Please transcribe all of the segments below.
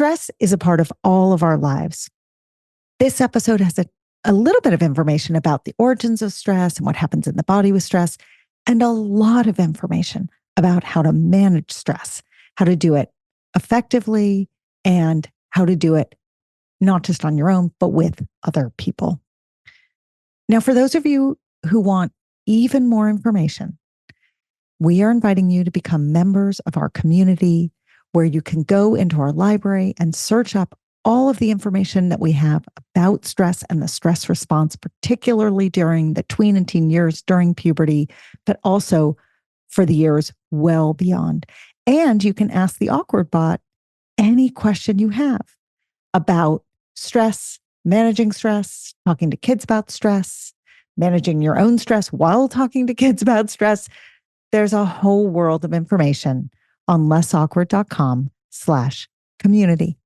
Stress is a part of all of our lives. This episode has a little bit of information about the origins of stress and what happens in the body with stress, and a lot of information about how to manage stress, how to do it effectively, and how to do it not just on your own, but with other people. Now, for those of you who want even more information, we are inviting you to become members of our community, where you can go into our library and search up all of the information that we have about stress and the stress response, particularly during the tween and teen years, during puberty, but also for the years well beyond. And you can ask the Awkward Bot any question you have about stress, managing stress, talking to kids about stress, managing your own stress while talking to kids about stress. There's a whole world of information on lessawkward.com/community.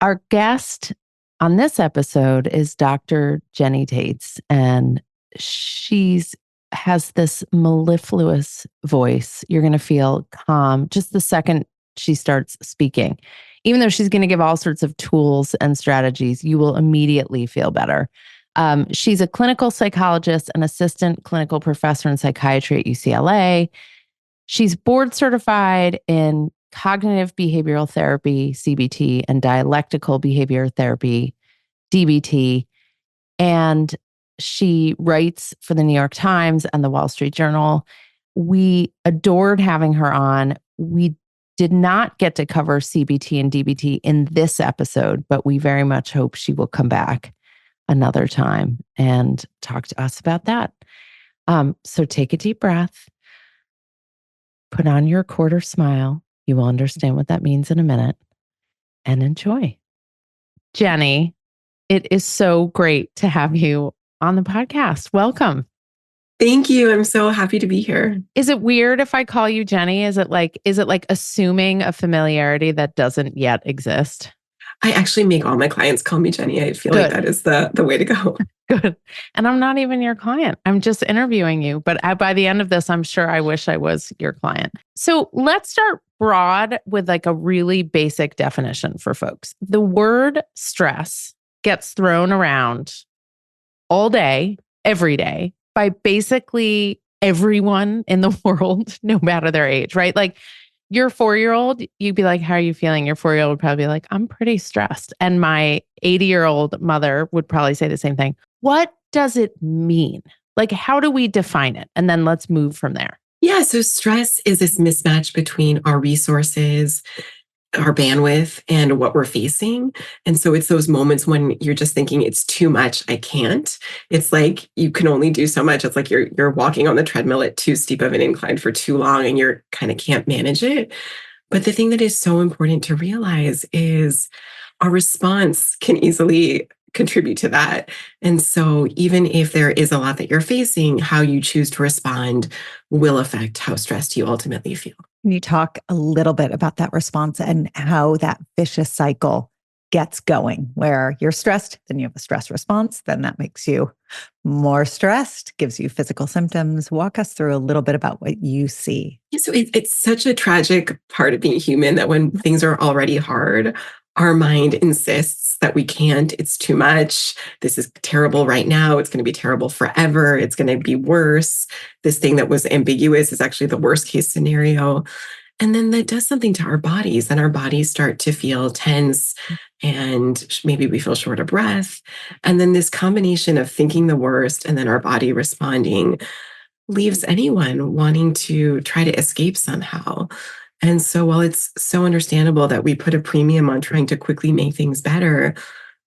Our guest on this episode is Dr. Jenny Taitz, and she has this mellifluous voice. You're going to feel calm just the second she starts speaking. Even though she's going to give all sorts of tools and strategies, you will immediately feel better. She's a clinical psychologist and assistant clinical professor in psychiatry at UCLA. She's board certified in cognitive behavioral therapy, CBT, and dialectical behavior therapy, DBT. And she writes for the New York Times and the Wall Street Journal. We adored having her on. We did not get to cover CBT and DBT in this episode, but we very much hope she will come back another time and talk to us about that. So take a deep breath, put on your quarter smile. You will understand what that means in a minute, and enjoy. Jenny, it is so great to have you on the podcast. Welcome. Thank you. I'm so happy to be here. Is it weird if I call you Jenny? Is it like assuming a familiarity that doesn't yet exist? I actually make all my clients call me Jenny. I feel like that is the way to go. Good. And I'm not even your client. I'm just interviewing you. But by the end of this, I'm sure I wish I was your client. So let's start broad with like a really basic definition for folks. The word stress gets thrown around all day, every day, by basically everyone in the world, no matter their age, right? Like your 4-year-old, you'd be like, how are you feeling? Your 4-year-old would probably be like, I'm pretty stressed. And my 80-year-old mother would probably say the same thing. What does it mean? Like, how do we define it? And then let's move from there. Yeah. So stress is this mismatch between our resources, our bandwidth, and what we're facing. And so it's those moments when you're just thinking it's too much. I can't. It's like you can only do so much. It's like you're walking on the treadmill at too steep of an incline for too long and you're kind of can't manage it. But the thing that is so important to realize is our response can easily contribute to that. And so even if there is a lot that you're facing, how you choose to respond will affect how stressed you ultimately feel. Can you talk a little bit about that response and how that vicious cycle gets going, where you're stressed, then you have a stress response, then that makes you more stressed, gives you physical symptoms. Walk us through a little bit about what you see. Yeah, so it's such a tragic part of being human that when things are already hard, our mind insists that we can't, it's too much. This is terrible right now. It's going to be terrible forever. It's going to be worse. This thing that was ambiguous is actually the worst case scenario. And then that does something to our bodies, and our bodies start to feel tense and maybe we feel short of breath. And then this combination of thinking the worst and then our body responding leaves anyone wanting to try to escape somehow. And so while it's so understandable that we put a premium on trying to quickly make things better,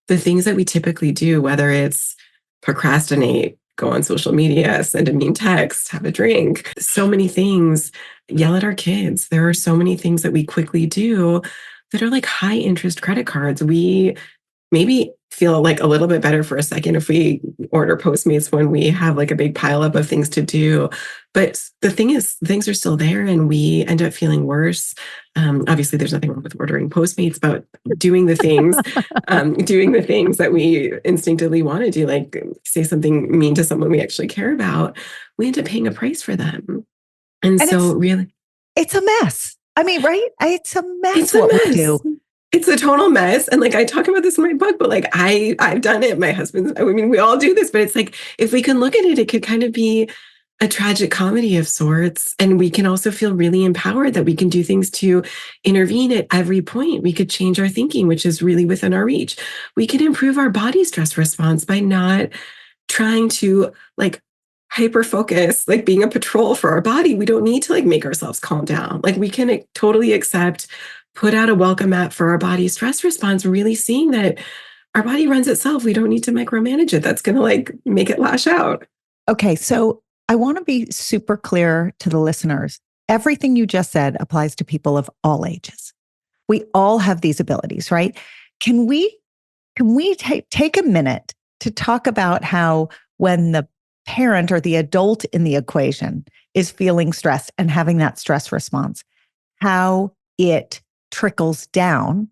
the things that we typically do, whether it's procrastinate, go on social media, send a mean text, have a drink, so many things, yell at our kids. There are so many things that we quickly do that are like high interest credit cards. We maybe feel like a little bit better for a second if we order Postmates when we have like a big pileup of things to do. But the thing is, things are still there and we end up feeling worse. Obviously, there's nothing wrong with ordering Postmates, but doing the things, that we instinctively want to do, like say something mean to someone we actually care about, we end up paying a price for them. And so really, it's a mess. I mean, right? It's a mess. It's a mess. We do. It's a total mess. And like, I talk about this in my book, but like, I've done it. My husband, I mean, we all do this, but it's like, if we can look at it, it could kind of be a tragic comedy of sorts. And we can also feel really empowered that we can do things to intervene at every point. We could change our thinking, which is really within our reach. We could improve our body stress response by not trying to like hyper focus, like being a patrol for our body. We don't need to like make ourselves calm down. Like we can totally accept, put out a welcome mat for our body stress response, really seeing that our body runs itself. We don't need to micromanage it. That's going to like make it lash out. Okay. So I want to be super clear to the listeners. Everything you just said applies to people of all ages. We all have these abilities, right? Can we take a minute to talk about how when the parent or the adult in the equation is feeling stressed and having that stress response, how it trickles down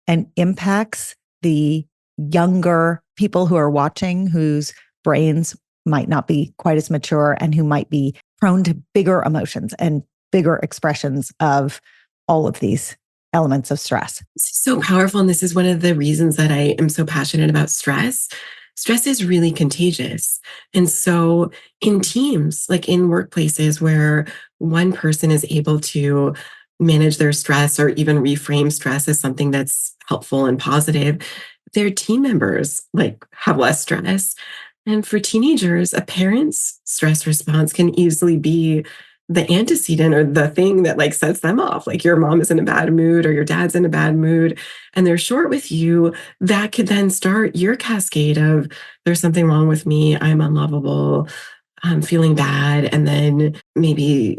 and impacts the younger people who are watching, whose brains might not be quite as mature and who might be prone to bigger emotions and bigger expressions of all of these elements of stress. This is so powerful. And this is one of the reasons that I am so passionate about stress. Stress is really contagious. And so in teams, like in workplaces where one person is able to manage their stress or even reframe stress as something that's helpful and positive, their team members like have less stress. And for teenagers, a parent's stress response can easily be the antecedent or the thing that like sets them off. Like your mom is in a bad mood or your dad's in a bad mood and they're short with you. That could then start your cascade of there's something wrong with me. I'm unlovable. I'm feeling bad. And then maybe,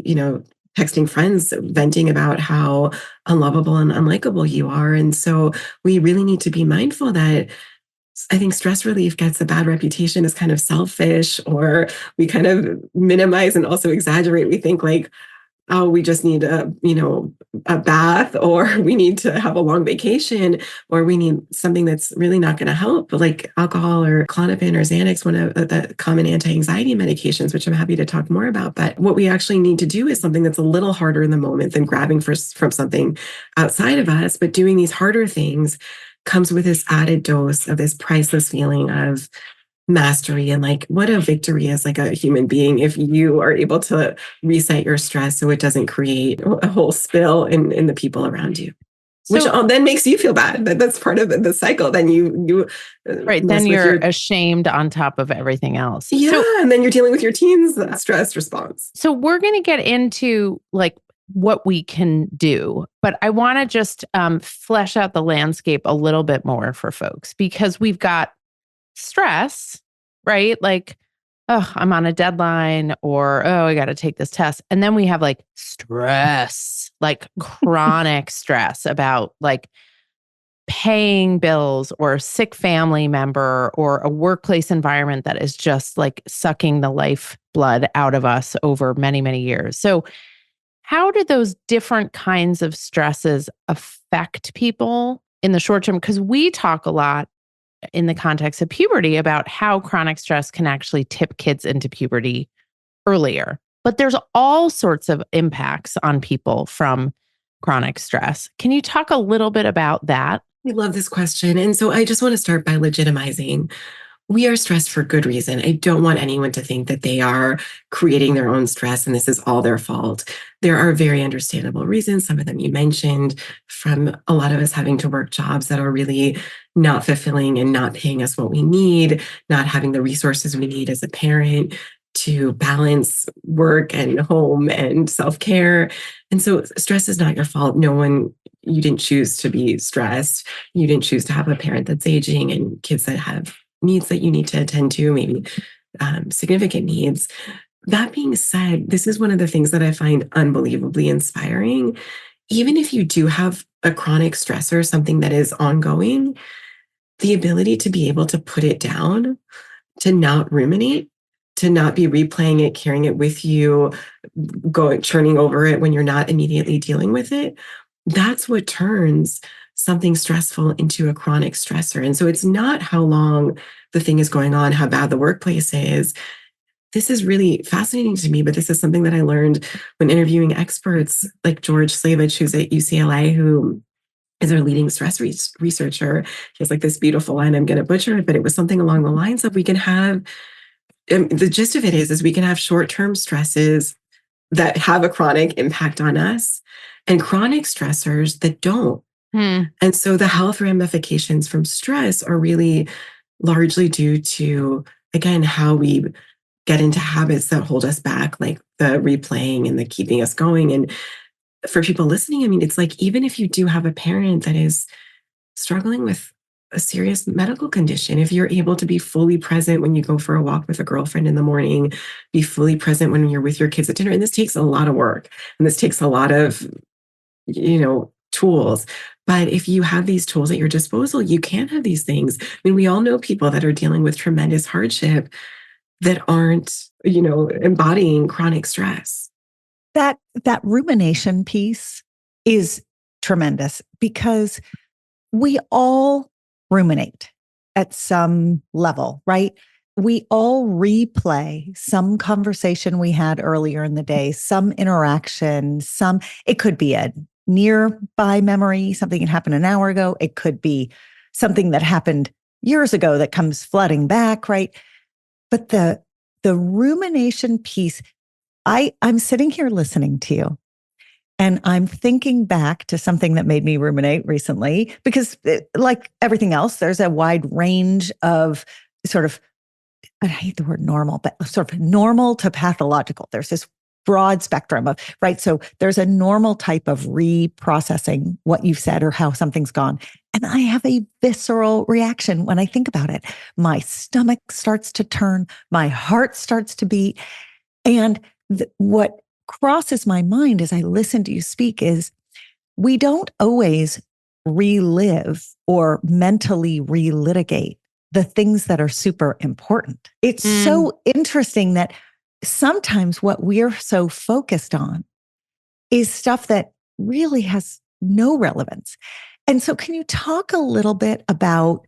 texting friends, venting about how unlovable and unlikable you are. And so we really need to be mindful that I think stress relief gets a bad reputation as kind of selfish, or we kind of minimize and also exaggerate. We think like, oh, we just need a bath, or we need to have a long vacation, or we need something that's really not going to help, but like alcohol or Klonopin or Xanax, one of the common anti-anxiety medications, which I'm happy to talk more about. But what we actually need to do is something that's a little harder in the moment than grabbing from something outside of us, but doing these harder things comes with this added dose of this priceless feeling of mastery and like what a victory as like a human being if you are able to reset your stress so it doesn't create a whole spill in the people around you. Which then makes you feel bad. That's part of the cycle. Then you right. Then you're ashamed on top of everything else. Yeah, and then you're dealing with your teen's stress response. So we're going to get into like what we can do, but I want to just flesh out the landscape a little bit more for folks, because we've got stress, right? Like, oh, I'm on a deadline, or, oh, I got to take this test. And then we have like stress, like chronic stress about like paying bills or a sick family member or a workplace environment that is just like sucking the lifeblood out of us over many, many years. So how do those different kinds of stresses affect people in the short term? Because we talk a lot in the context of puberty about how chronic stress can actually tip kids into puberty earlier. But there's all sorts of impacts on people from chronic stress. Can you talk a little bit about that? I love this question. And so I just want to start by legitimizing we are stressed for good reason. I don't want anyone to think that they are creating their own stress and this is all their fault. There are very understandable reasons. Some of them you mentioned, from a lot of us having to work jobs that are really not fulfilling and not paying us what we need, not having the resources we need as a parent to balance work and home and self-care. And so stress is not your fault. You didn't choose to be stressed. You didn't choose to have a parent that's aging and kids that have needs that you need to attend to, maybe significant needs. That being said, this is one of the things that I find unbelievably inspiring. Even if you do have a chronic stressor, something that is ongoing, the ability to be able to put it down, to not ruminate, to not be replaying it, carrying it with you, churning over it when you're not immediately dealing with it, that's what turns something stressful into a chronic stressor. And so it's not how long the thing is going on, how bad the workplace is. This is really fascinating to me, but this is something that I learned when interviewing experts like George Slavich, who's at UCLA, who is our leading stress researcher. He has like this beautiful line, I'm going to butcher it, but it was something along the lines of we can have, the gist of it is we can have short-term stresses that have a chronic impact on us and chronic stressors that don't. And so the health ramifications from stress are really largely due to, again, how we get into habits that hold us back, like the replaying and the keeping us going. And for people listening, I mean, it's like, even if you do have a parent that is struggling with a serious medical condition, if you're able to be fully present when you go for a walk with a girlfriend in the morning, be fully present when you're with your kids at dinner. And this takes a lot of work and this takes a lot of, tools. But if you have these tools at your disposal, you can have these things. I mean, we all know people that are dealing with tremendous hardship that aren't, embodying chronic stress. That rumination piece is tremendous because we all ruminate at some level, right? We all replay some conversation we had earlier in the day, some interaction, it could be a nearby memory, something that happened an hour ago. It could be something that happened years ago that comes flooding back, right? But the rumination piece, I'm sitting here listening to you and I'm thinking back to something that made me ruminate recently because like everything else, there's a wide range of sort of, I hate the word normal, but sort of normal to pathological. There's this broad spectrum of, right? So there's a normal type of reprocessing what you've said or how something's gone. And I have a visceral reaction when I think about it. My stomach starts to turn, my heart starts to beat. And what crosses my mind as I listen to you speak is we don't always relive or mentally relitigate the things that are super important. It's so interesting that sometimes what we're so focused on is stuff that really has no relevance. And so can you talk a little bit about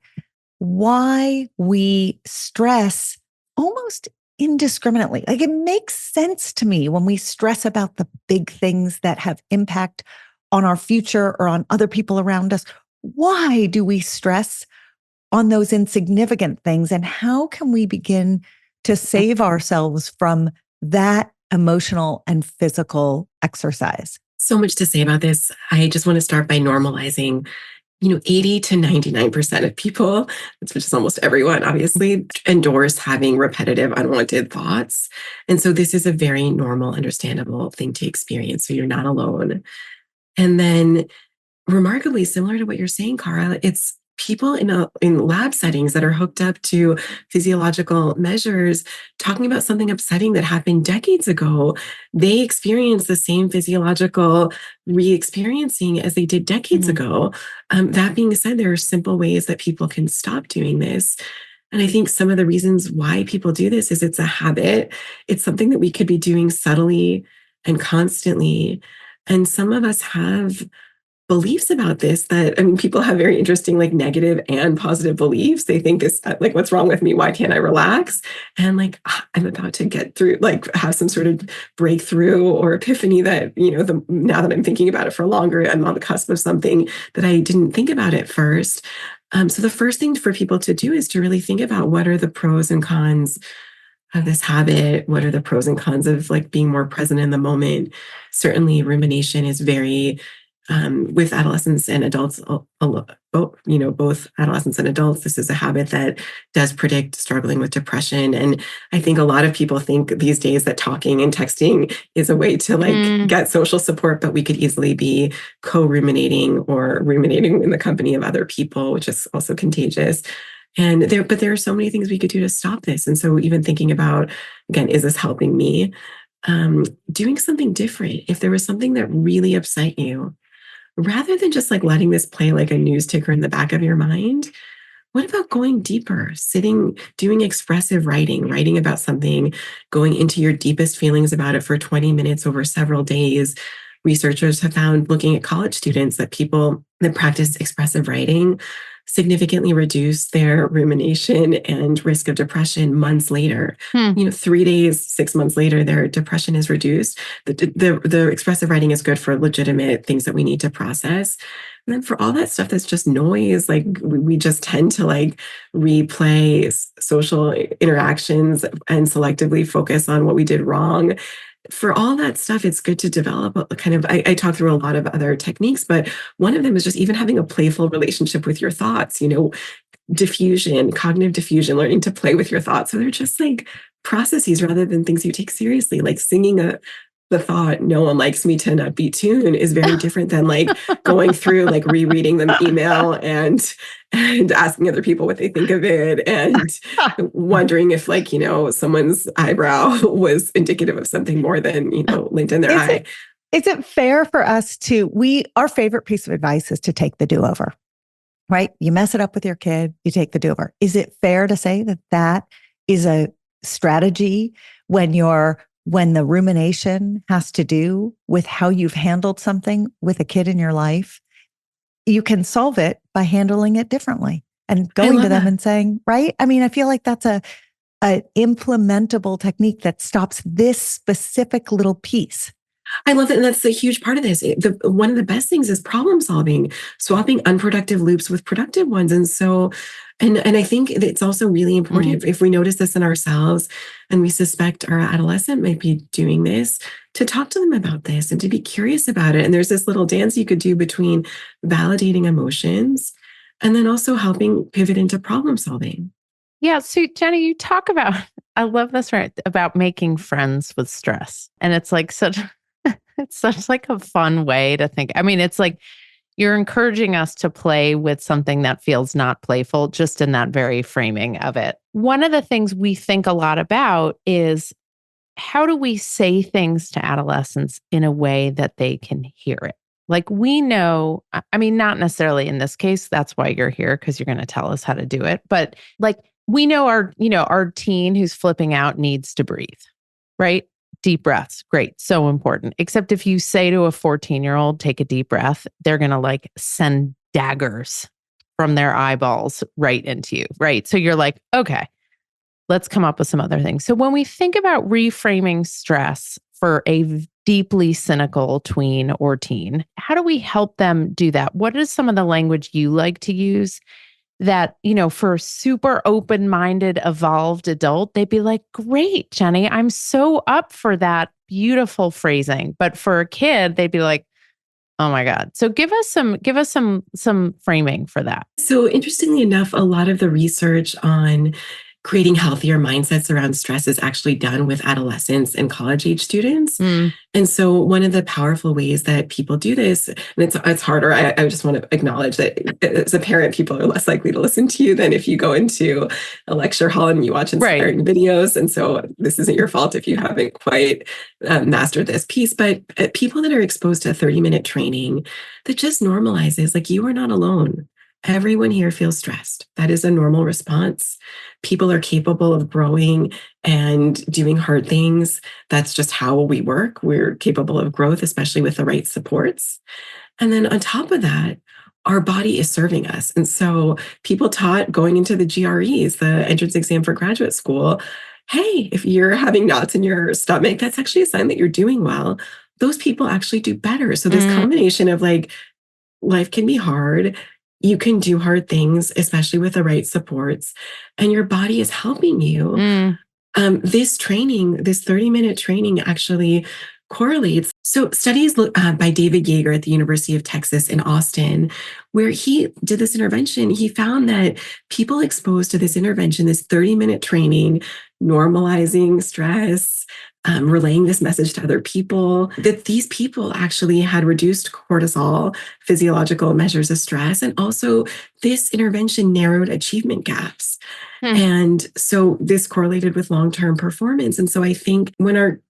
why we stress almost indiscriminately? Like it makes sense to me when we stress about the big things that have impact on our future or on other people around us. Why do we stress on those insignificant things? And how can we begin to save ourselves from that emotional and physical exercise? So much to say about this. I just want to start by normalizing, 80 to 99% of people, which is almost everyone, obviously, endorse having repetitive, unwanted thoughts. And so this is a very normal, understandable thing to experience. So you're not alone. And then remarkably similar to what you're saying, Cara, it's people in lab settings that are hooked up to physiological measures talking about something upsetting that happened decades ago. They experience the same physiological re-experiencing as they did decades ago. That being said, there are simple ways that people can stop doing this. And I think some of the reasons why people do this is it's a habit. It's something that we could be doing subtly and constantly. And some of us have beliefs about this that, people have very interesting, like negative and positive beliefs. They think this, like, what's wrong with me? Why can't I relax? And like, I'm about to get through, like have some sort of breakthrough or epiphany that, now that I'm thinking about it for longer, I'm on the cusp of something that I didn't think about at first. So the first thing for people to do is to really think about what are the pros and cons of this habit? What are the pros and cons of like being more present in the moment? Certainly rumination is very, with adolescents and adults, both adolescents and adults, this is a habit that does predict struggling with depression. And I think a lot of people think these days that talking and texting is a way to like get social support, but we could easily be co-ruminating or ruminating in the company of other people, which is also contagious. And there are so many things we could do to stop this. And so even thinking about, again, is this helping me? Doing something different. If there was something that really upset you, rather than just like letting this play like a news ticker in the back of your mind, what about going deeper, sitting, doing expressive writing about something, going into your deepest feelings about it for 20 minutes over several days? Researchers have found, looking at college students, that people that practice expressive writing significantly reduce their rumination and risk of depression months later. Hmm. 3 days, 6 months later, their depression is reduced. The expressive writing is good for legitimate things that we need to process. And then for all that stuff that's just noise, like we just tend to like replay social interactions and selectively focus on what we did wrong. For all that stuff, it's good to develop a kind of, I talk through a lot of other techniques, but one of them is just even having a playful relationship with your thoughts, diffusion, cognitive diffusion, learning to play with your thoughts. So they're just like processes rather than things you take seriously, like singing the thought, no one likes me to an upbeat tune is very different than like going through, like rereading the email and asking other people what they think of it and wondering if like, someone's eyebrow was indicative of something more than, lint in their eye. Is it fair for us our favorite piece of advice is to take the do-over, right? You mess it up with your kid, you take the do-over. Is it fair to say that is a strategy when the rumination has to do with how you've handled something with a kid in your life? You can solve it by handling it differently and going to them and saying, right? I mean, I feel like that's a implementable technique that stops this specific little piece. I love that. And that's a huge part of this. One of the best things is problem solving, swapping unproductive loops with productive ones. And so, and I think it's also really important if we notice this in ourselves and we suspect our adolescent might be doing this, to talk to them about this and to be curious about it. And there's this little dance you could do between validating emotions and then also helping pivot into problem solving. Yeah. So Jenny, you talk about, I love this, right? About making friends with stress. And it's like it's such like a fun way to think. I mean, it's like you're encouraging us to play with something that feels not playful, just in that very framing of it. One of the things we think a lot about is how do we say things to adolescents in a way that they can hear it? Like we know, I mean, not necessarily in this case, that's why you're here, because you're going to tell us how to do it. But like we know our teen who's flipping out needs to breathe, right? Deep breaths. Great. So important. Except if you say to a 14-year-old, take a deep breath, they're going to like send daggers from their eyeballs right into you. Right. So you're like, okay, let's come up with some other things. So when we think about reframing stress for a deeply cynical tween or teen, how do we help them do that? What is some of the language you like to use that, for a super open-minded, evolved adult, they'd be like, great, Jenny, I'm so up for that beautiful phrasing. But for a kid, they'd be like, oh my God. So give us some framing for that. So interestingly enough, a lot of the research on creating healthier mindsets around stress is actually done with adolescents and college age students. And so one of the powerful ways that people do this, and it's harder, I just want to acknowledge that as a parent, people are less likely to listen to you than if you go into a lecture hall and you watch inspiring videos. And so this isn't your fault if you haven't quite mastered this piece, but people that are exposed to a 30-minute training that just normalizes, like, you are not alone. Everyone here feels stressed. That is a normal response. People are capable of growing and doing hard things. That's just how we work. We're capable of growth, especially with the right supports. And then on top of that, our body is serving us. And so people taught going into the GREs, the entrance exam for graduate school, hey, if you're having knots in your stomach, that's actually a sign that you're doing well. Those people actually do better. So this combination of like, life can be hard. You can do hard things, especially with the right supports, and your body is helping you. This training, this 30-minute training actually correlates. So studies by David Yeager at the University of Texas in Austin, where he did this intervention, he found that people exposed to this intervention, this 30-minute training, normalizing stress, relaying this message to other people, that these people actually had reduced cortisol, physiological measures of stress, and also this intervention narrowed achievement gaps. And so this correlated with long-term performance. And so I think when our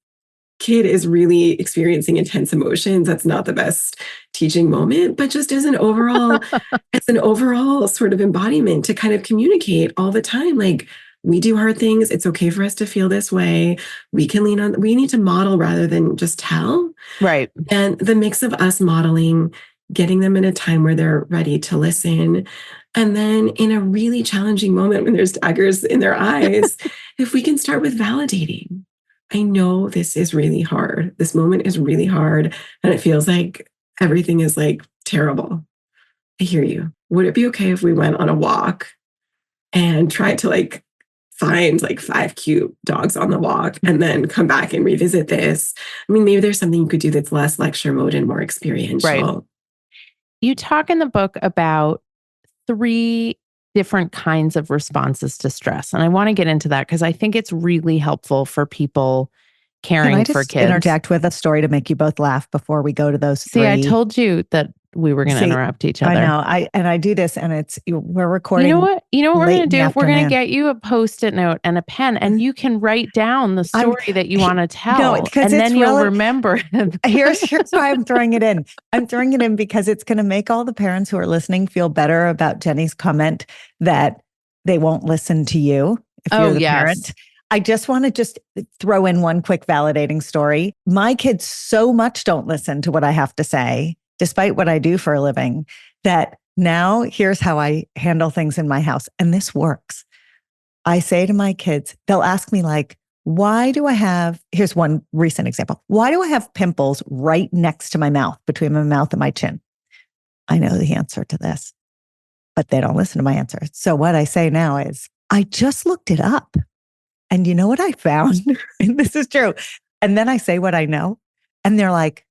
kid is really experiencing intense emotions, that's not the best teaching moment, but just as an overall sort of embodiment to kind of communicate all the time, like, we do hard things. It's okay for us to feel this way. We can lean on, we need to model rather than just tell. Right. And the mix of us modeling getting them in a time where they're ready to listen. And then in a really challenging moment when there's daggers in their eyes, if we can start with validating, I know this is really hard. This moment is really hard. And it feels like everything is like terrible. I hear you. Would it be okay if we went on a walk and tried to like find like 5 cute dogs on the walk and then come back and revisit this? I mean, maybe there's something you could do that's less lecture mode and more experiential. Right. You talk in the book about 3 different kinds of responses to stress. And I want to get into that because I think it's really helpful for people caring for kids. Interject with a story to make you both laugh before we go to those 3? See, I told you that we were going to interrupt each other. I know. I do this, and we're recording. You know what we're going to do? We're going to afternoon. get you a Post-it note and a pen, and you can write down the story that you want to tell, and then you'll remember. Here's why I'm throwing it in. I'm throwing it in because it's going to make all the parents who are listening feel better about Jenny's comment that they won't listen to you if you're the parent. I just want to throw in one quick validating story. My kids so much don't listen to what I have to say, despite what I do for a living, that now here's how I handle things in my house. And this works. I say to my kids, they'll ask me like, here's one recent example. Why do I have pimples right next to my mouth, between my mouth and my chin? I know the answer to this, but they don't listen to my answer. So what I say now is, I just looked it up. And you know what I found? And this is true. And then I say what I know. And they're like,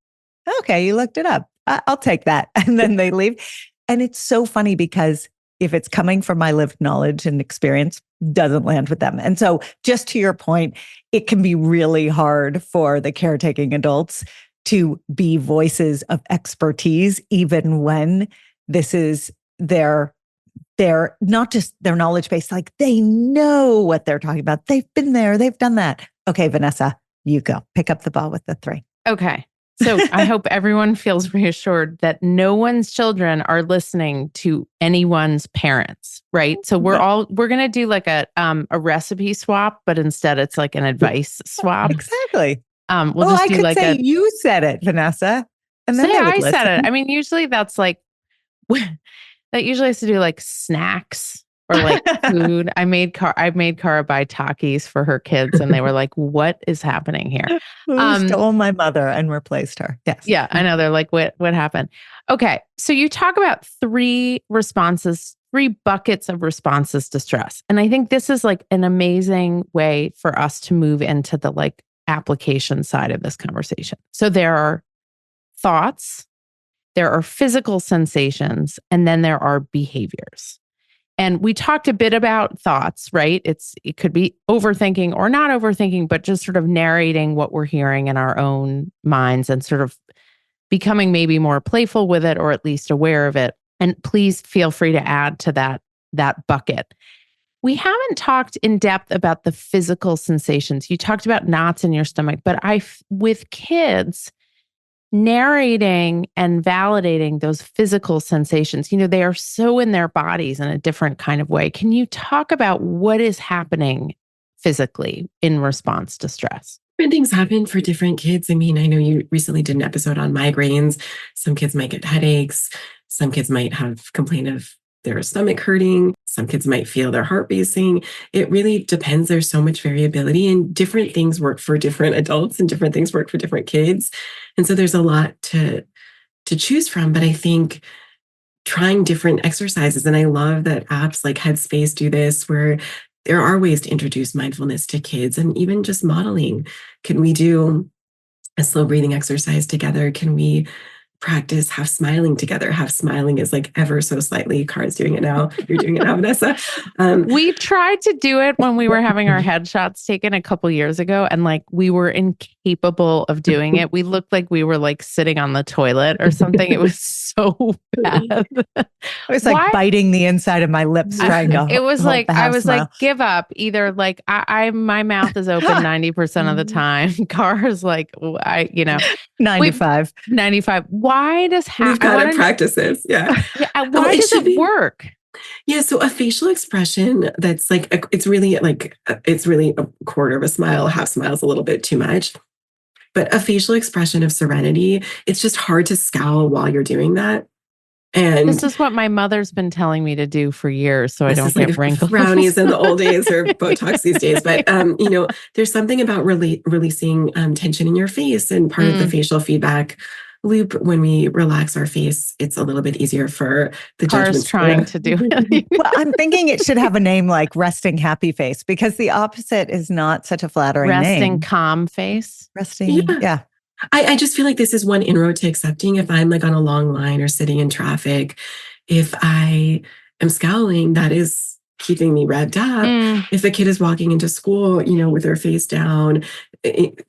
okay, you looked it up. I'll take that. And then they leave. And it's so funny because if it's coming from my lived knowledge and experience, doesn't land with them. And so just to your point, it can be really hard for the caretaking adults to be voices of expertise, even when this is they're not just their knowledge base, like they know what they're talking about. They've been there, they've done that. Okay, Vanessa, you go. Pick up the ball with the 3. Okay. So I hope everyone feels reassured that no one's children are listening to anyone's parents, right? So we're going to do like a recipe swap, but instead it's like an advice swap. Exactly. We'll just do like you said it, Vanessa. And then I said it. I mean, usually that's like, that usually has to do like snacks or like food. I made Cara buy Takis for her kids, and they were like, "What is happening here?" Who stole my mother and replaced her? Yes. Yeah, I know. They're like, "What happened?" Okay, so you talk about 3 responses, 3 buckets of responses to stress, and I think this is like an amazing way for us to move into the like application side of this conversation. So there are thoughts, there are physical sensations, and then there are behaviors. And we talked a bit about thoughts, right? It could be overthinking or not overthinking, but just sort of narrating what we're hearing in our own minds and sort of becoming maybe more playful with it, or at least aware of it. And please feel free to add to that bucket. We haven't talked in depth about the physical sensations. You talked about knots in your stomach, but with kids, narrating and validating those physical sensations, they are so in their bodies in a different kind of way. Can you talk about what is happening physically in response to stress? Different things happen for different kids. I mean, I know you recently did an episode on migraines. Some kids might get headaches. Some kids might complain of their stomach hurting. Some kids might feel their heart racing. It really depends. There's so much variability, and different things work for different adults and different things work for different kids. And so there's a lot to choose from. But I think trying different exercises, and I love that apps like Headspace do this, where there are ways to introduce mindfulness to kids, and even just modeling. Can we do a slow breathing exercise together? Can we practice half smiling together? Half smiling is like ever so slightly. Cara's doing it now. You're doing it now, Vanessa. We tried to do it when we were having our headshots taken a couple years ago, and like we were incapable of doing it. We looked like we were like sitting on the toilet or something. It was so bad. It was like biting the inside of my lips trying to. It was like I was like, give up. Either like my mouth is open 90% of the time. Cara's like 95. 95. Why does we've got to practice this? Yeah. Why does it work? Yeah. So a facial expression that's like it's really a quarter of a smile. Half smile is a little bit too much. But a facial expression of serenity, it's just hard to scowl while you're doing that. And this is what my mother's been telling me to do for years, so I don't get wrinkles. Brownies in the old days or Botox these days. But, there's something about releasing tension in your face, and part of the facial feedback loop. When we relax our face, it's a little bit easier for the Cars trying to do it. Well, I'm thinking it should have a name like resting happy face, because the opposite is not such a flattering name. Resting calm face. Resting, yeah. I just feel like this is one inroad to accepting. If I'm like on a long line or sitting in traffic, if I am scowling, that is keeping me revved up. If a kid is walking into school, with their face down,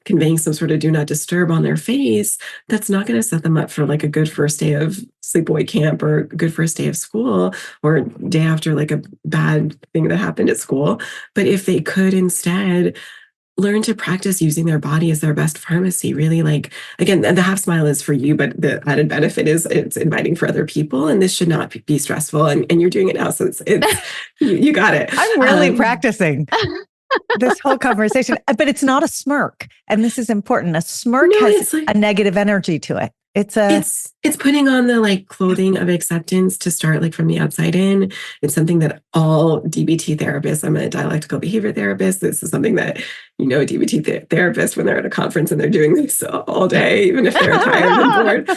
conveying some sort of do not disturb on their face, that's not going to set them up for like a good first day of sleepaway camp or a good first day of school, or day after like a bad thing that happened at school. But if they could instead learn to practice using their body as their best pharmacy, really, like, again, the half smile is for you, but the added benefit is it's inviting for other people, and this should not be stressful, and you're doing it now, so it's you got it. I'm really practicing this whole conversation, but it's not a smirk, and this is important. A smirk has a negative energy to it. It's putting on the like clothing of acceptance to start like from the outside in. It's something that all DBT therapists, I'm a dialectical behavior therapist. This is something that, DBT therapists, when they're at a conference and they're doing this all day, even if they're tired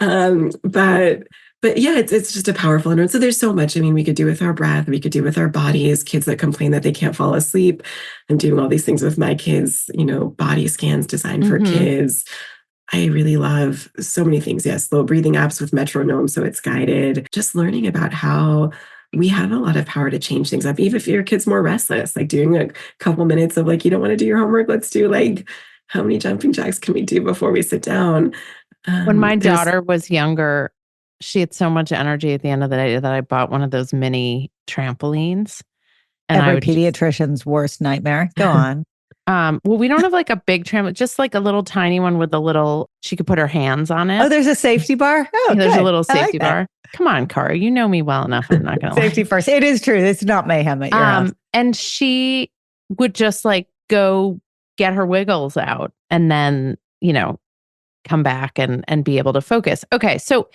and bored. But yeah, it's just a powerful inroad. So there's so much, we could do with our breath, we could do with our bodies. Kids that complain that they can't fall asleep. I'm doing all these things with my kids, body scans designed for kids. I really love so many things. Yes, slow breathing apps with metronome, so it's guided. Just learning about how we have a lot of power to change things up. Even if your kid's more restless, like doing a couple minutes of like, you don't want to do your homework, let's do like, how many jumping jacks can we do before we sit down? When my daughter was younger, she had so much energy at the end of the day that I bought one of those mini trampolines. And every pediatrician's worst nightmare. Go on. Well, we don't have like a big trampoline, just like a little tiny one with she could put her hands on it. Oh, there's a safety bar? Oh, yeah, there's a little safety bar. Come on, Cara, you know me well enough. I'm not going to Safety first. It is true. It's not mayhem at your house. And she would just like go get her wiggles out and then, come back and be able to focus. Okay. So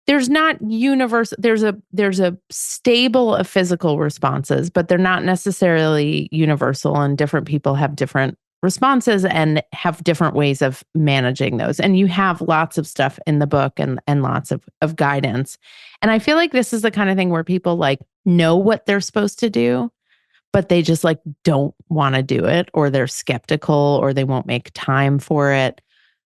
there's not universal, there's a stable of physical responses, but they're not necessarily universal, and different people have different responses and have different ways of managing those. And you have lots of stuff in the book and lots of guidance. And I feel like this is the kind of thing where people like know what they're supposed to do, but they just like don't want to do it, or they're skeptical, or they won't make time for it.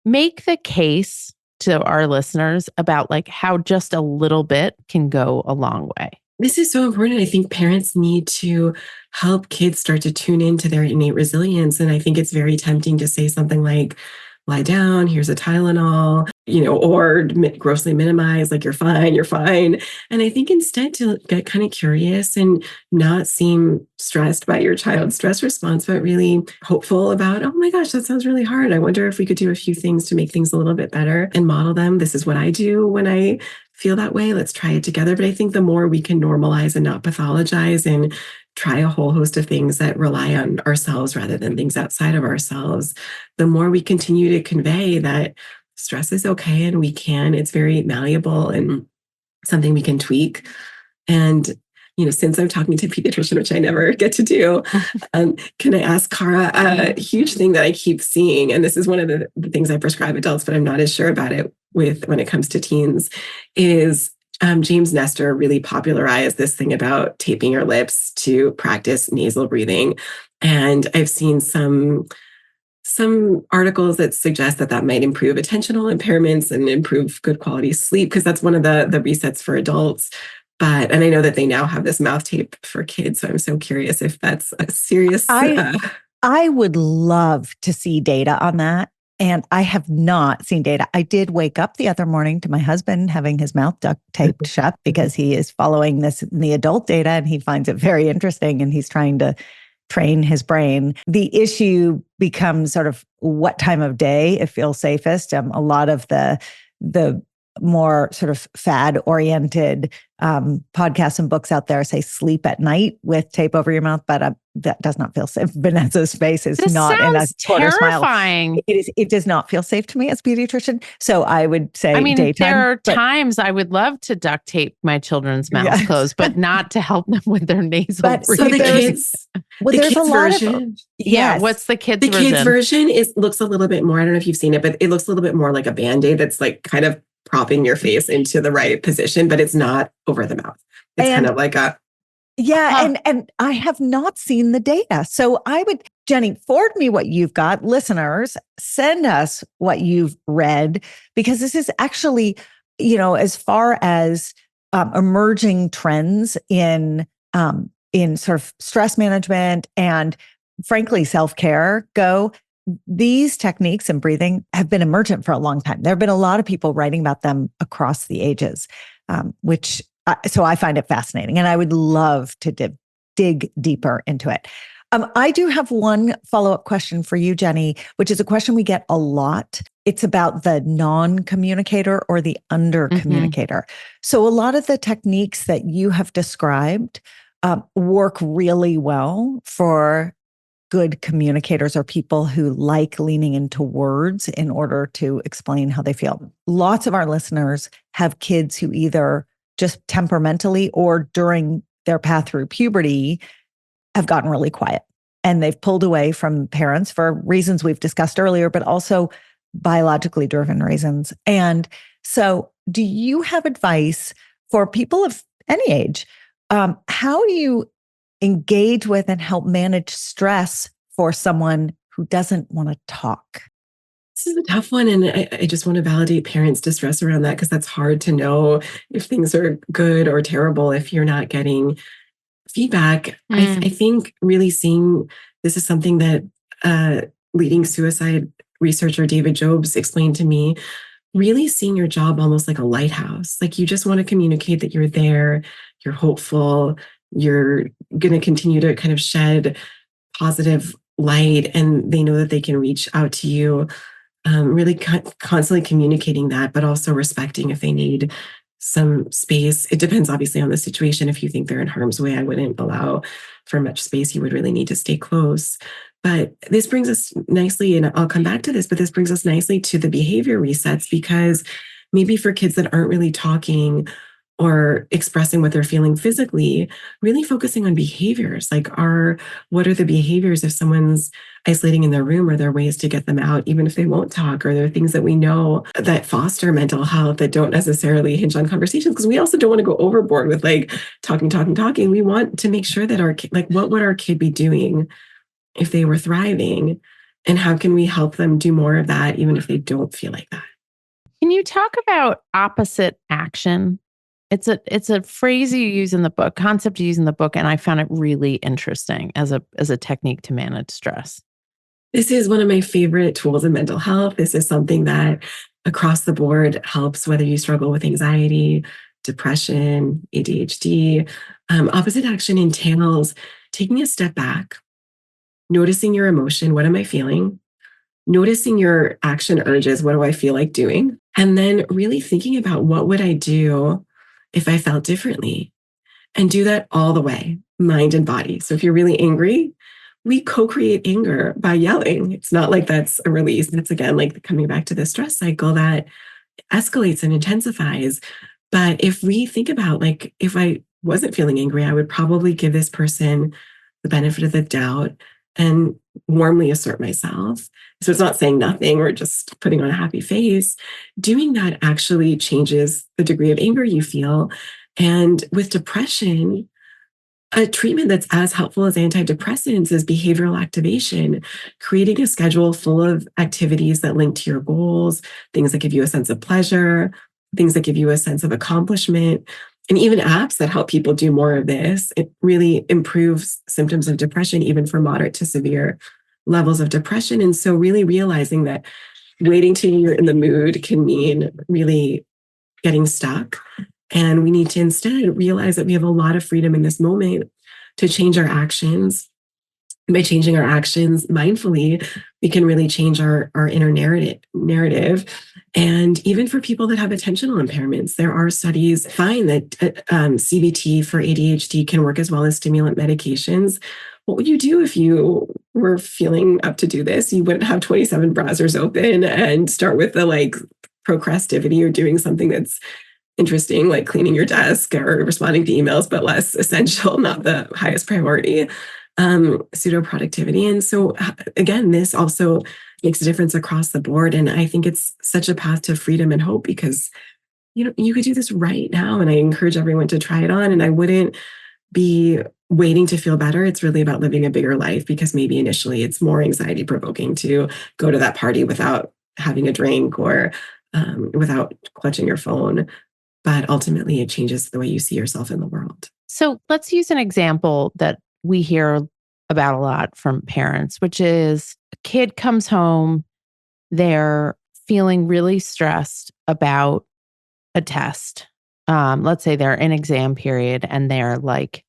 Make the case to our listeners about like how just a little bit can go a long way. This is so important. I think parents need to help kids start to tune into their innate resilience. And I think it's very tempting to say something like, lie down, here's a Tylenol, or grossly minimize, like, you're fine. And I think instead to get kind of curious and not seem stressed by your child's stress response, but really hopeful about, oh my gosh, that sounds really hard. I wonder if we could do a few things to make things a little bit better, and model them. This is what I do when I feel that way. Let's try it together. But I think the more we can normalize and not pathologize and try a whole host of things that rely on ourselves rather than things outside of ourselves, the more we continue to convey that stress is okay, and it's very malleable and something we can tweak. And, since I'm talking to a pediatrician, which I never get to do, can I ask Cara a huge thing that I keep seeing? And this is one of the things I prescribe adults, but I'm not as sure about it when it comes to teens, is James Nestor really popularized this thing about taping your lips to practice nasal breathing. And I've seen some articles that suggest that might improve attentional impairments and improve good quality sleep, because that's one of the resets for adults. And I know that they now have this mouth tape for kids. So I'm so curious if that's a serious... I would love to see data on that. And I have not seen data. I did wake up the other morning to my husband having his mouth duct taped shut because he is following this in the adult data, and he finds it very interesting, and he's trying to train his brain. The issue becomes sort of what time of day it feels safest. A lot of the more sort of fad oriented podcasts and books out there say sleep at night with tape over your mouth, but that does not feel safe. Vanessa's face is This not in a sounds quarter terrifying. smile. It does not feel safe to me as a pediatrician. So I would say I mean, daytime. there are times I would love to duct tape my children's mouths closed, but not to help them with their nasal breathing. So the kids, there's a lot version. Yeah, what's the kids version? The kids version looks a little bit more, I don't know if you've seen it, but it looks a little bit more like a Band-Aid that's like kind of propping your face into the right position, but it's not over the mouth. It's kind of like a... Yeah. And I have not seen the data. So Jenny, forward me what you've got. Listeners, send us what you've read, because this is actually, as far as emerging trends in sort of stress management and frankly, self-care go, these techniques and breathing have been emergent for a long time. There have been a lot of people writing about them across the ages, so I find it fascinating, and I would love to dig deeper into it. I do have one follow-up question for you, Jenny, which is a question we get a lot. It's about the non-communicator or the under-communicator. So a lot of the techniques that you have described work really well for good communicators or people who like leaning into words in order to explain how they feel. Lots of our listeners have kids who either just temperamentally or during their path through puberty have gotten really quiet, and they've pulled away from parents for reasons we've discussed earlier, but also biologically driven reasons. And so do you have advice for people of any age? How do you engage with and help manage stress for someone who doesn't want to talk? This is a tough one. And I just want to validate parents' distress around that, because that's hard to know if things are good or terrible if you're not getting feedback. I think really seeing this is something that leading suicide researcher David Jobs explained to me, really seeing your job almost like a lighthouse. Like you just want to communicate that you're there, you're hopeful, you're going to continue to kind of shed positive light, and they know that they can reach out to you. Really constantly communicating that, but also respecting if they need some space. It depends obviously on the situation. If you think they're in harm's way, I wouldn't allow for much space. You would really need to stay close. But this brings us nicely, and I'll come back to this, but this brings us nicely to the behavior resets, because maybe for kids that aren't really talking or expressing what they're feeling physically, really focusing on behaviors. Like what are the behaviors if someone's isolating in their room? Are there ways to get them out, even if they won't talk? Are there things that we know that foster mental health that don't necessarily hinge on conversations? Because we also don't want to go overboard with like talking. We want to make sure that what would our kid be doing if they were thriving? And how can we help them do more of that, even if they don't feel like that? Can you talk about opposite action? It's a phrase you use in the book, concept you use in the book, and I found it really interesting as a technique to manage stress. This is one of my favorite tools in mental health. This is something that across the board helps, whether you struggle with anxiety, depression, ADHD. Opposite action entails taking a step back, noticing your emotion. What am I feeling? Noticing your action urges. What do I feel like doing? And then really thinking about what would I do if I felt differently, and do that all the way, mind and body. So if you're really angry, we co-create anger by yelling. It's not like that's a release. That's again, like coming back to the stress cycle that escalates and intensifies. But if we think about like, if I wasn't feeling angry, I would probably give this person the benefit of the doubt and warmly assert myself. So it's not saying nothing or just putting on a happy face. Doing that actually changes the degree of anger you feel. And with depression, a treatment that's as helpful as antidepressants is behavioral activation, creating a schedule full of activities that link to your goals, things that give you a sense of pleasure, things that give you a sense of accomplishment, and even apps that help people do more of this. It really improves symptoms of depression, even for moderate to severe levels of depression. And so really realizing that waiting till you're in the mood can mean really getting stuck. And we need to instead realize that we have a lot of freedom in this moment to change our actions by changing our actions mindfully, we can really change our inner narrative. And even for people that have attentional impairments, there are studies find that CBT for ADHD can work as well as stimulant medications. What would you do if you were feeling up to do this? You wouldn't have 27 browsers open and start with the like procrastivity or doing something that's interesting, like cleaning your desk or responding to emails, but less essential, not the highest priority, pseudo productivity. And so, again, this also makes a difference across the board. And I think it's such a path to freedom and hope because, you could do this right now. And I encourage everyone to try it on. And I wouldn't be waiting to feel better. It's really about living a bigger life because maybe initially it's more anxiety provoking to go to that party without having a drink or without clutching your phone. But ultimately, it changes the way you see yourself in the world. So let's use an example that we hear about a lot from parents, which is a kid comes home, they're feeling really stressed about a test. Let's say they're in exam period and they're like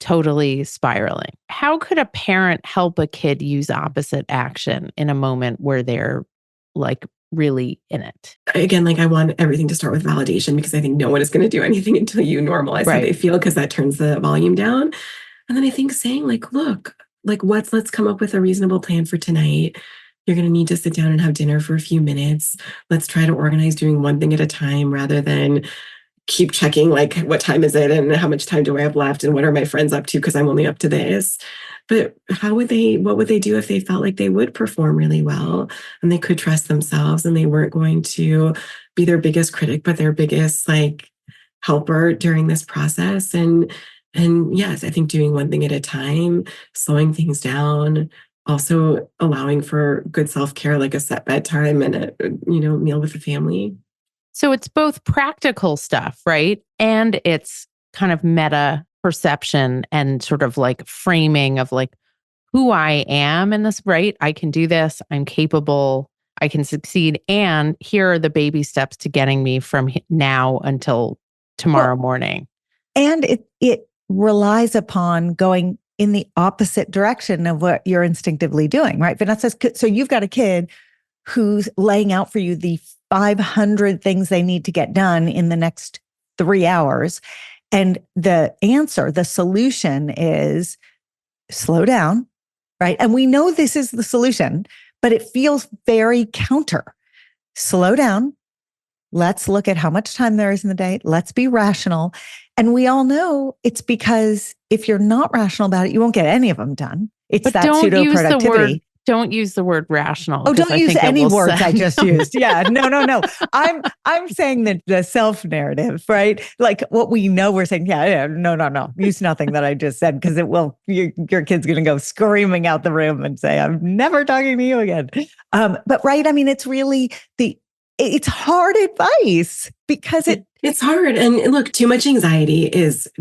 totally spiraling. How could a parent help a kid use opposite action in a moment where they're like really in it? Again, like I want everything to start with validation because I think no one is going to do anything until you normalize how they feel because that turns the volume down. And then I think saying like, look, like let's come up with a reasonable plan for tonight. You're going to need to sit down and have dinner for a few minutes. Let's try to organize doing one thing at a time rather than keep checking like what time is it and how much time do I have left and what are my friends up to because I'm only up to this. But what would they do if they felt like they would perform really well and they could trust themselves and they weren't going to be their biggest critic, but their biggest like helper during this process? And yes, I think doing one thing at a time, slowing things down, also allowing for good self-care, like a set bedtime and a meal with the family. So it's both practical stuff, right? And it's kind of meta perception and sort of like framing of like who I am in this, right? I can do this. I'm capable. I can succeed. And here are the baby steps to getting me from now until tomorrow morning. And it relies upon going in the opposite direction of what you're instinctively doing, right? Vanessa, so you've got a kid who's laying out for you the 500 things they need to get done in the next 3 hours. And the answer, the solution is slow down, right? And we know this is the solution, but it feels very counter. Slow down. Let's look at how much time there is in the day. Let's be rational. And we all know it's because if you're not rational about it, you won't get any of them done. It's but that pseudo productivity. Don't use the word rational. Oh, don't use any words I just used. Yeah, no. I'm saying that the self narrative, right? Like what we know, we're saying, no. Use nothing that I just said because it will. Your kid's going to go screaming out the room and say, "I'm never talking to you again." But right, I mean, it's really it's hard advice because it's hard. And look, too much anxiety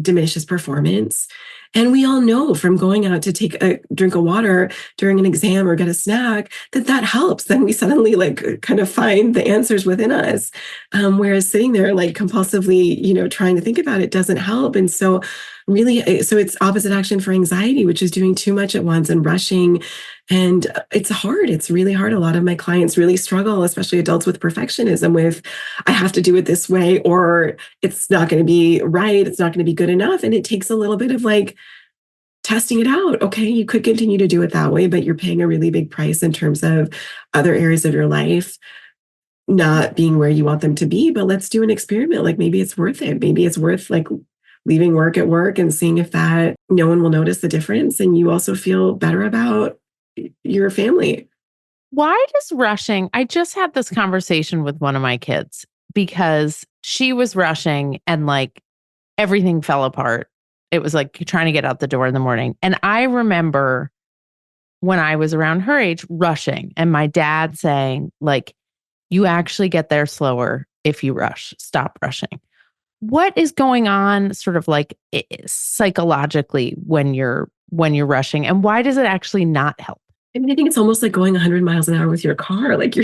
diminishes performance. And we all know from going out to take a drink of water during an exam or get a snack that helps. Then we suddenly like kind of find the answers within us. Whereas sitting there like compulsively, trying to think about it doesn't help. And so it's opposite action for anxiety, which is doing too much at once and rushing. And it's hard. It's really hard. A lot of my clients really struggle, especially adults with perfectionism with, I have to do it this way, or it's not going to be right. It's not going to be good enough. And it takes a little bit of like testing it out. Okay, you could continue to do it that way, but you're paying a really big price in terms of other areas of your life not being where you want them to be. But let's do an experiment. Like maybe it's worth it. Maybe it's worth like leaving work at work and seeing if that no one will notice the difference. And you also feel better about your family. Why does rushing? I just had this conversation with one of my kids because she was rushing and like everything fell apart. It was like trying to get out the door in the morning. And I remember when I was around her age rushing and my dad saying like, you actually get there slower if you rush. Stop rushing. What is going on sort of like psychologically when you're rushing, and why does it actually not help? I mean, I think it's almost like going 100 miles an hour with your car. Like you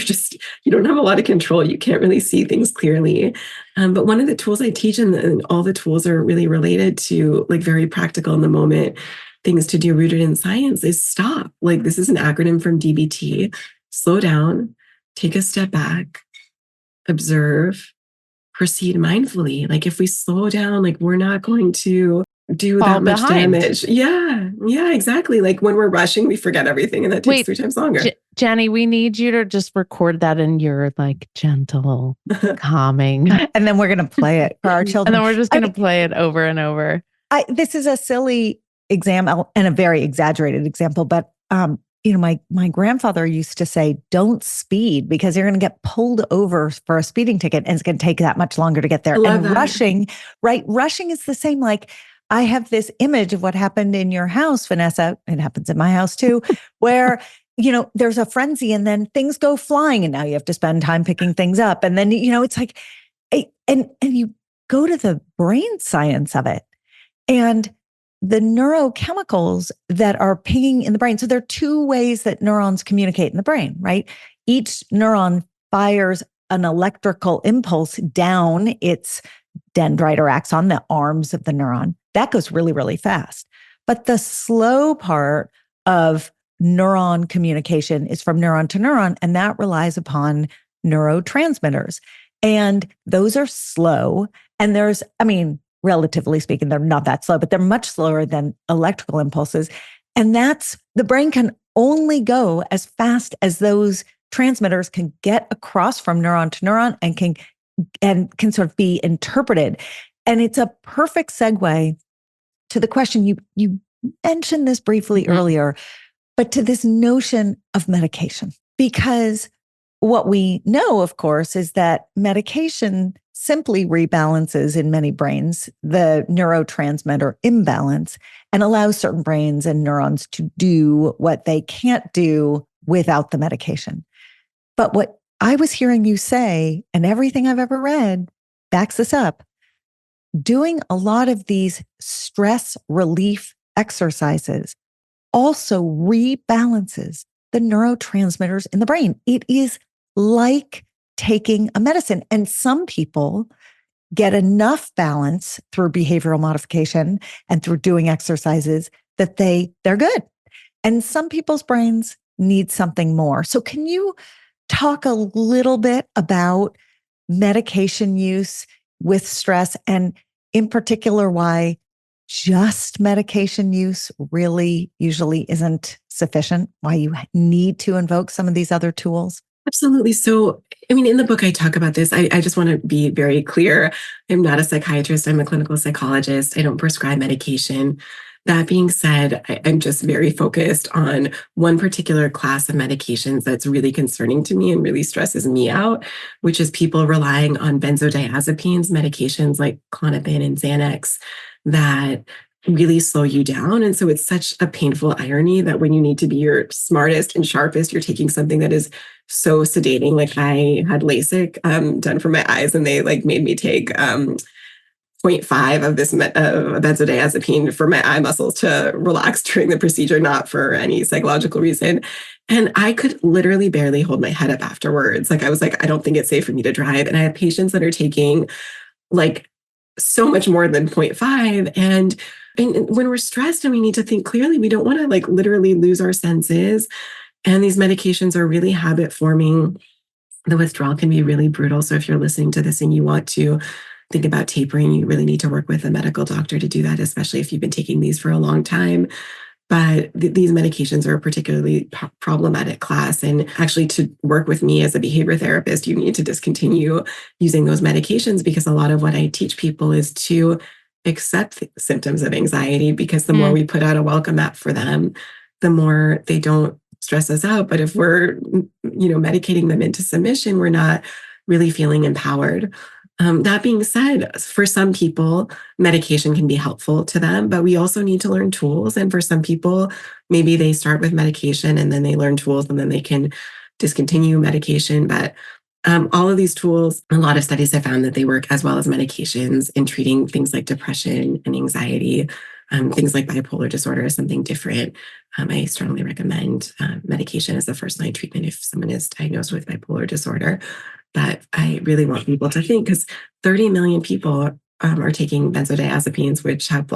don't have a lot of control. You can't really see things clearly. But one of the tools I teach, and all the tools are really related to like very practical in the moment, things to do rooted in science is stop. Like, this is an acronym from DBT. Slow down, take a step back, observe, proceed mindfully. Like, if we slow down, like, we're not going to do Fall that much behind. damage. Yeah, exactly. Like, when we're rushing, we forget everything, and that takes 3 times longer. Jenny, we need you to just record that in your like gentle, calming. And then we're going to play it for our children. And then we're just going to play it over and over. This is a silly example and a very exaggerated example, but my grandfather used to say, don't speed because you're going to get pulled over for a speeding ticket and it's going to take that much longer to get there. And rushing, right? Rushing is the same. Like, I have this image of what happened in your house, Vanessa. It happens in my house too, where, there's a frenzy and then things go flying and now you have to spend time picking things up. And then, it's like, and you go to the brain science of it and the neurochemicals that are pinging in the brain. So there are 2 ways that neurons communicate in the brain, right? Each neuron fires an electrical impulse down its dendrite or axon, the arms of the neuron. That goes really, really fast. But the slow part of neuron communication is from neuron to neuron, and that relies upon neurotransmitters. And those are slow. And relatively speaking, they're not that slow, but they're much slower than electrical impulses. And the brain can only go as fast as those transmitters can get across from neuron to neuron and can sort of be interpreted. And it's a perfect segue to the question you mentioned this briefly earlier, but to this notion of medication. Because what we know, of course, is that medication simply rebalances in many brains the neurotransmitter imbalance and allows certain brains and neurons to do what they can't do without the medication. But what I was hearing you say, and everything I've ever read backs this up, doing a lot of these stress relief exercises also rebalances the neurotransmitters in the brain. It is like taking a medicine. And some people get enough balance through behavioral modification and through doing exercises that they're good. And some people's brains need something more. So can you talk a little bit about medication use with stress, and in particular, why just medication use really usually isn't sufficient, why you need to invoke some of these other tools? Absolutely. So, in the book, I talk about this. I just want to be very clear. I'm not a psychiatrist. I'm a clinical psychologist. I don't prescribe medication. That being said, I'm just very focused on one particular class of medications that's really concerning to me and really stresses me out, which is people relying on benzodiazepines, medications like Klonopin and Xanax that really slow you down. And so it's such a painful irony that when you need to be your smartest and sharpest, you're taking something that is so sedating. Like, I had LASIK done for my eyes, and they made me take 0.5 of this benzodiazepine for my eye muscles to relax during the procedure, not for any psychological reason. And I could literally barely hold my head up afterwards. I was like, I don't think it's safe for me to drive. And I have patients that are taking so much more than 0.5. And when we're stressed and we need to think clearly, we don't want to literally lose our senses. And these medications are really habit forming. The withdrawal can be really brutal. So if you're listening to this and you want to think about tapering, you really need to work with a medical doctor to do that, especially if you've been taking these for a long time. But these medications are a particularly problematic class. And actually, to work with me as a behavior therapist, you need to discontinue using those medications, because a lot of what I teach people is to accept symptoms of anxiety, because the more we put out a welcome mat for them, the more they don't stress us out. But if we're, medicating them into submission, we're not really feeling empowered. That being said, for some people, medication can be helpful to them, but we also need to learn tools. And for some people, maybe they start with medication and then they learn tools and then they can discontinue medication. But all of these tools, a lot of studies have found that they work as well as medications in treating things like depression and anxiety. Things like bipolar disorder is something different. I strongly recommend medication as a first-line treatment if someone is diagnosed with bipolar disorder. But I really want people to think, because 30 million people are taking benzodiazepines, which have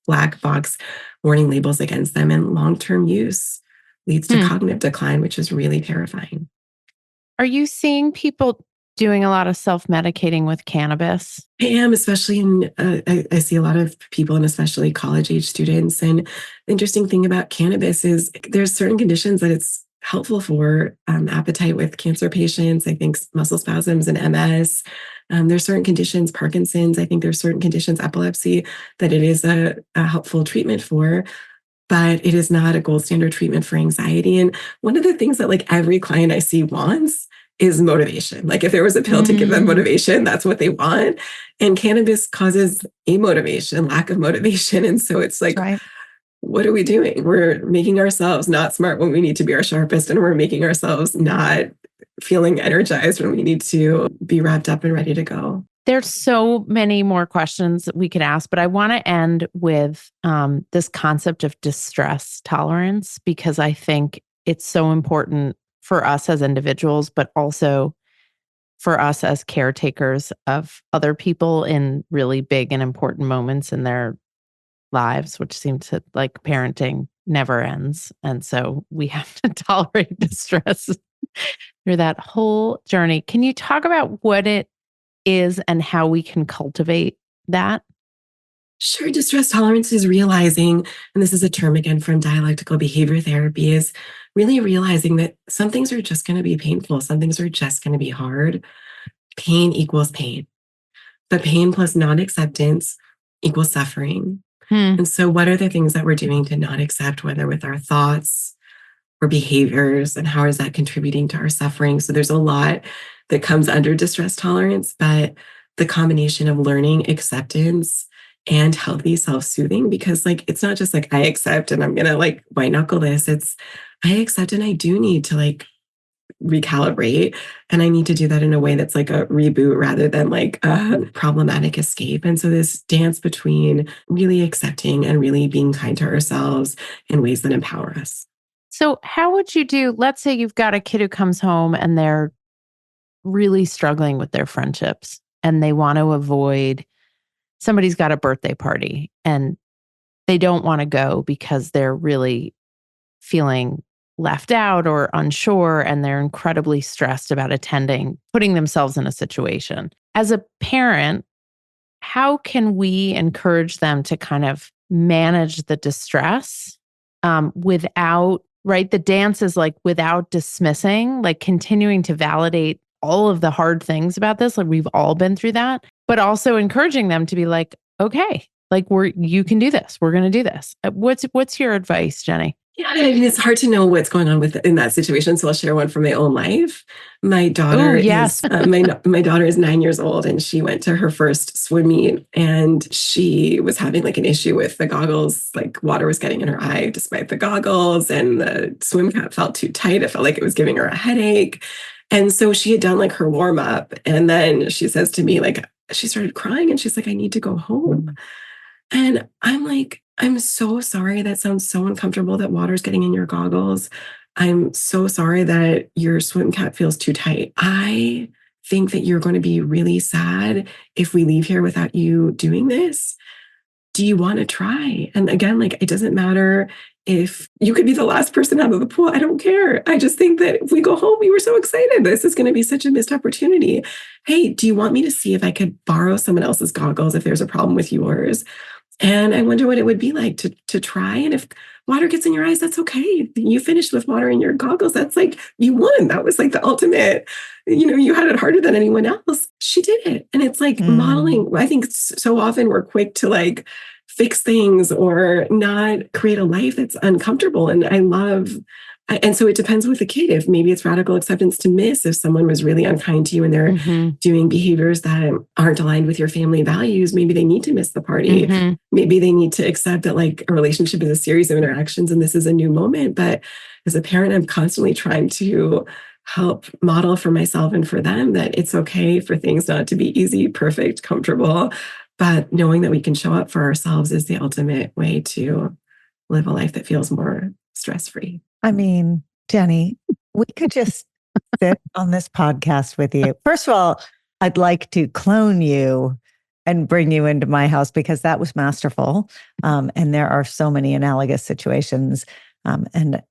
black box warning labels against them, and long-term use leads to cognitive decline, which is really terrifying. Are you seeing people doing a lot of self-medicating with cannabis? I am, especially I see a lot of people, and especially college-age students. And the interesting thing about cannabis is there's certain conditions that it's helpful for, appetite with cancer patients, I think muscle spasms and MS. There's certain conditions, Parkinson's, I think there's certain conditions, epilepsy, that it is a helpful treatment for. But it is not a gold standard treatment for anxiety. And one of the things that like every client I see wants is motivation. Like if there was a pill to give them motivation, that's what they want. And cannabis causes amotivation, lack of motivation. And so it's like, Right. what are we doing? We're making ourselves not smart when we need to be our sharpest, and we're making ourselves not feeling energized when we need to be wrapped up and ready to go. There's so many more questions that we could ask, but I want to end with this concept of distress tolerance, because I think it's so important for us as individuals, but also for us as caretakers of other people in really big and important moments in their lives, which seem to, like, parenting never ends. And so we have to tolerate distress through that whole journey. Can you talk about what it is and how we can cultivate that? Sure, distress tolerance is realizing, and this is a term again from dialectical behavior therapy, is really realizing that some things are just going to be painful. Some things are just going to be hard. Pain equals pain, but pain plus non-acceptance equals suffering. And so what are the things that we're doing to not accept, whether with our thoughts or behaviors, and how is that contributing to our suffering? So there's a lot that comes under distress tolerance, but the combination of learning acceptance and healthy self-soothing, because like it's not just like I accept and I'm gonna like white knuckle this. It's I accept and I do need to like recalibrate, and I need to do that in a way that's like a reboot rather than like a problematic escape. And so this dance between really accepting and really being kind to ourselves in ways that empower us. So, how would you do? Let's say you've got a kid who comes home and they're really struggling with their friendships and they want to avoid, somebody's got a birthday party and they don't want to go because they're really feeling left out or unsure, and they're incredibly stressed about attending, putting themselves in a situation. As a parent, how can we encourage them to kind of manage the distress without, right? The dance is like without dismissing, like continuing to validate all of the hard things about this. Like we've all been through that, but also encouraging them to be like, okay, like you can do this. We're going to do this. What's your advice, Jenny? Yeah, I mean, it's hard to know what's going on in that situation. So I'll share one from my own life. My daughter Yes. is my daughter is 9 years old, and she went to her first swim meet, and she was having like an issue with the goggles. Like water was getting in her eye despite the goggles, and the swim cap felt too tight. It felt like it was giving her a headache. And so she had done like her warm up, and then she says to me, like, she started crying, and she's like, "I need to go home." And I'm like, I'm so sorry. That sounds so uncomfortable that water's getting in your goggles. I'm so sorry that your swim cap feels too tight. I think that you're going to be really sad if we leave here without you doing this. Do you want to try? And again, like, it doesn't matter if you could be the last person out of the pool. I don't care. I just think that if we go home, we were so excited. This is going to be such a missed opportunity. Hey, do you want me to see if I could borrow someone else's goggles if there's a problem with yours? And I wonder what it would be like to try. And if water gets in your eyes, that's okay. You finished with water in your goggles. That's like, you won. That was like the ultimate, you had it harder than anyone else. She did it. And it's like modeling. I think so often we're quick to like fix things or not create a life that's uncomfortable. And so it depends with the kid. If maybe it's radical acceptance to miss, if someone was really unkind to you and they're doing behaviors that aren't aligned with your family values, maybe they need to miss the party. Maybe they need to accept that like a relationship is a series of interactions and this is a new moment. But as a parent, I'm constantly trying to help model for myself and for them that it's okay for things not to be easy, perfect, comfortable, but knowing that we can show up for ourselves is the ultimate way to live a life that feels more stress-free. I mean, Jenny, we could just sit on this podcast with you. First of all, I'd like to clone you and bring you into my house because that was masterful. And there are so many analogous situations. And,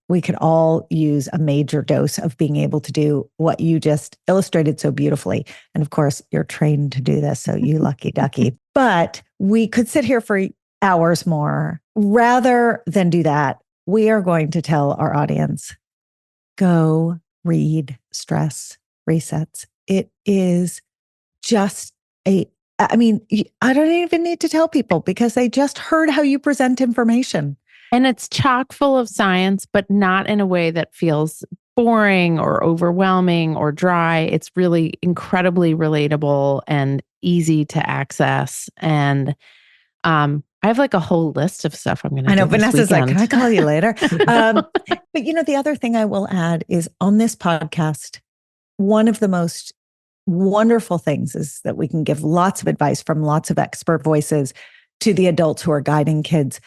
we could all use a major dose of being able to do what you just illustrated so beautifully. And of course, you're trained to do this. So you lucky ducky. But we could sit here for hours more. Rather than do that, we are going to tell our audience, go read Stress Resets. It is just I don't even need to tell people because they just heard how you present information. And it's chock full of science, but not in a way that feels boring or overwhelming or dry. It's really incredibly relatable and easy to access. And I have like a whole list of stuff I'm going to do. I know Vanessa's like, can I call you later? But the other thing I will add is on this podcast, one of the most wonderful things is that we can give lots of advice from lots of expert voices to the adults who are guiding kids.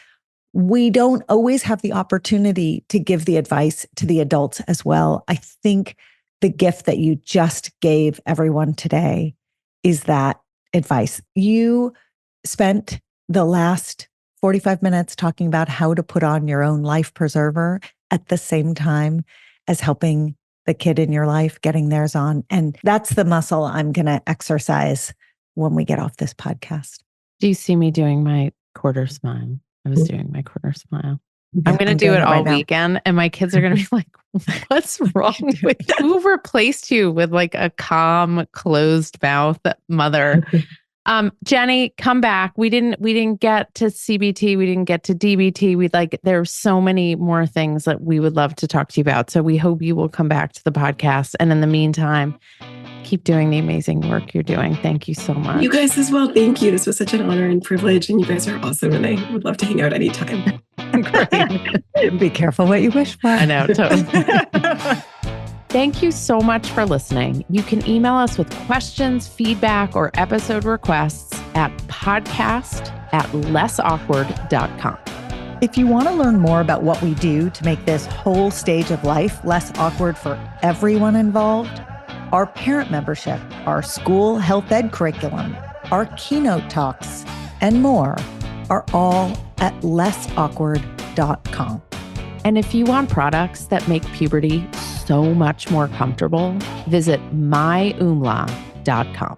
We don't always have the opportunity to give the advice to the adults as well. I think the gift that you just gave everyone today is that advice. You spent the last 45 minutes talking about how to put on your own life preserver at the same time as helping the kid in your life getting theirs on. And that's the muscle I'm going to exercise when we get off this podcast. Do you see me doing my quarter smile? I was doing my quarter smile. I'm going to do it all weekend. And my kids are going to be like, what's wrong with you? Who replaced you with like a calm, closed mouth mother? Jenny, come back. We didn't get to CBT. We didn't get to DBT. There's so many more things that we would love to talk to you about. So we hope you will come back to the podcast. And in the meantime, keep doing the amazing work you're doing. Thank you so much. You guys as well. Thank you. This was such an honor and privilege. And you guys are awesome. And I would love to hang out anytime. Great. Be careful what you wish for. I know. Totally. Thank you so much for listening. You can email us with questions, feedback, or episode requests at podcast@lessawkward.com. If you want to learn more about what we do to make this whole stage of life less awkward for everyone involved, our parent membership, our school health ed curriculum, our keynote talks, and more are all at lessawkward.com. And if you want products that make puberty so much more comfortable, visit myumla.com.